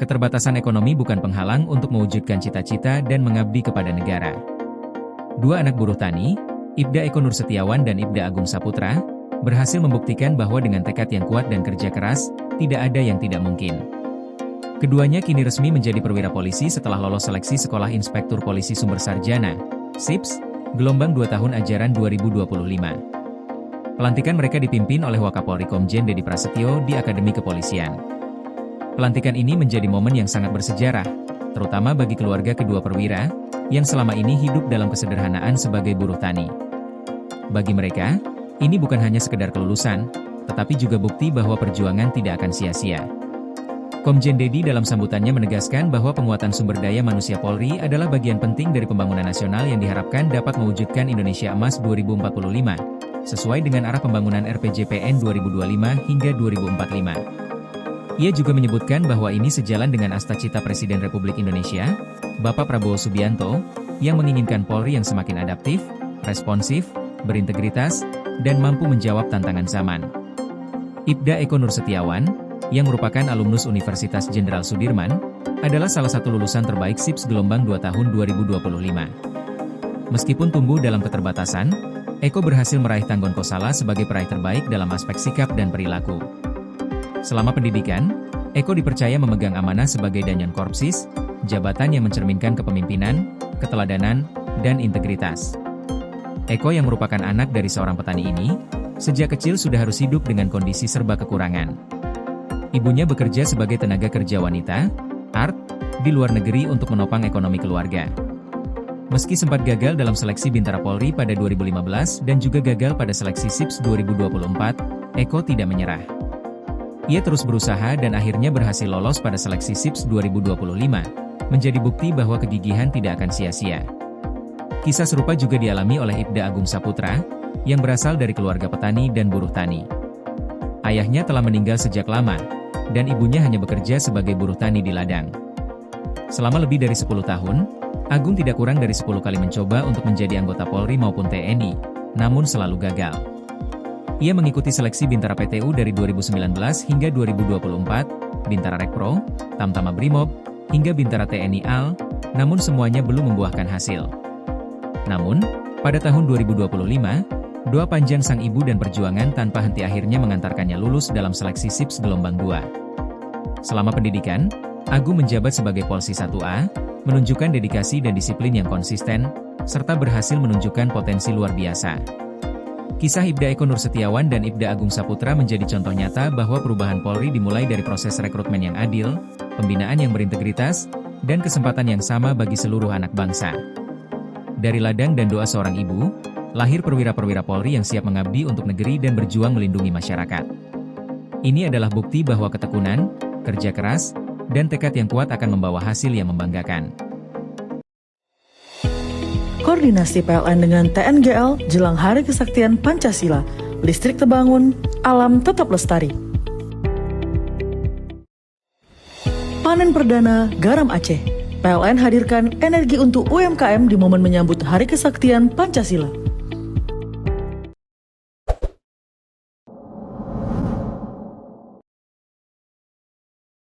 keterbatasan ekonomi bukan penghalang untuk mewujudkan cita-cita dan mengabdi kepada negara. Dua anak buruh tani, Ibda Eko Nur Setiawan dan Ibda Agung Saputra, berhasil membuktikan bahwa dengan tekad yang kuat dan kerja keras, tidak ada yang tidak mungkin. Keduanya kini resmi menjadi perwira polisi setelah lolos seleksi Sekolah Inspektur Polisi Sumber Sarjana, SIPS, gelombang 2 tahun ajaran 2025. Pelantikan mereka dipimpin oleh Wakapolri Komjen Dedi Prasetyo di Akademi Kepolisian. Pelantikan ini menjadi momen yang sangat bersejarah, terutama bagi keluarga kedua perwira, yang selama ini hidup dalam kesederhanaan sebagai buruh tani. Bagi mereka, ini bukan hanya sekedar kelulusan, tetapi juga bukti bahwa perjuangan tidak akan sia-sia. Komjen Dedi dalam sambutannya menegaskan bahwa penguatan sumber daya manusia Polri adalah bagian penting dari pembangunan nasional yang diharapkan dapat mewujudkan Indonesia Emas 2045, sesuai dengan arah pembangunan RPJPN 2025 hingga 2045. Ia juga menyebutkan bahwa ini sejalan dengan asta-cita Presiden Republik Indonesia, Bapak Prabowo Subianto, yang menginginkan Polri yang semakin adaptif, responsif, berintegritas, dan mampu menjawab tantangan zaman. Ibda Eko Nur Setiawan, yang merupakan alumnus Universitas Jenderal Sudirman, adalah salah satu lulusan terbaik SIPS gelombang 2 tahun 2025. Meskipun tumbuh dalam keterbatasan, Eko berhasil meraih tanggon kosala sebagai peraih terbaik dalam aspek sikap dan perilaku. Selama pendidikan, Eko dipercaya memegang amanah sebagai Danjen Korpsis, jabatan yang mencerminkan kepemimpinan, keteladanan, dan integritas. Eko yang merupakan anak dari seorang petani ini, sejak kecil sudah harus hidup dengan kondisi serba kekurangan. Ibunya bekerja sebagai tenaga kerja wanita, ART, di luar negeri untuk menopang ekonomi keluarga. Meski sempat gagal dalam seleksi Bintara Polri pada 2015 dan juga gagal pada seleksi SIPS 2024, Eko tidak menyerah. Ia terus berusaha dan akhirnya berhasil lolos pada seleksi SIPS 2025, menjadi bukti bahwa kegigihan tidak akan sia-sia. Kisah serupa juga dialami oleh Ibda Agung Saputra, yang berasal dari keluarga petani dan buruh tani. Ayahnya telah meninggal sejak lama, dan ibunya hanya bekerja sebagai buruh tani di ladang. Selama lebih dari 10 tahun, Agung tidak kurang dari 10 kali mencoba untuk menjadi anggota Polri maupun TNI, namun selalu gagal. Ia mengikuti seleksi Bintara PTU dari 2019 hingga 2024, Bintara Rekpro, Tamtama Brimob, hingga Bintara TNI AL, namun semuanya belum membuahkan hasil. Namun, pada tahun 2025, doa panjang sang ibu dan perjuangan tanpa henti akhirnya mengantarkannya lulus dalam seleksi SIPS gelombang 2. Selama pendidikan, Agung menjabat sebagai Polsi 1A, menunjukkan dedikasi dan disiplin yang konsisten, serta berhasil menunjukkan potensi luar biasa. Kisah Ibda Eko Nur Setiawan dan Ibda Agung Saputra menjadi contoh nyata bahwa perubahan Polri dimulai dari proses rekrutmen yang adil, pembinaan yang berintegritas, dan kesempatan yang sama bagi seluruh anak bangsa. Dari ladang dan doa seorang ibu, lahir perwira-perwira Polri yang siap mengabdi untuk negeri dan berjuang melindungi masyarakat. Ini adalah bukti bahwa ketekunan, kerja keras, dan tekad yang kuat akan membawa hasil yang membanggakan. Koordinasi PLN dengan TNGL jelang Hari Kesaktian Pancasila, listrik terbangun, alam tetap lestari. Panen perdana garam Aceh. PLN hadirkan energi untuk UMKM di momen menyambut Hari Kesaktian Pancasila.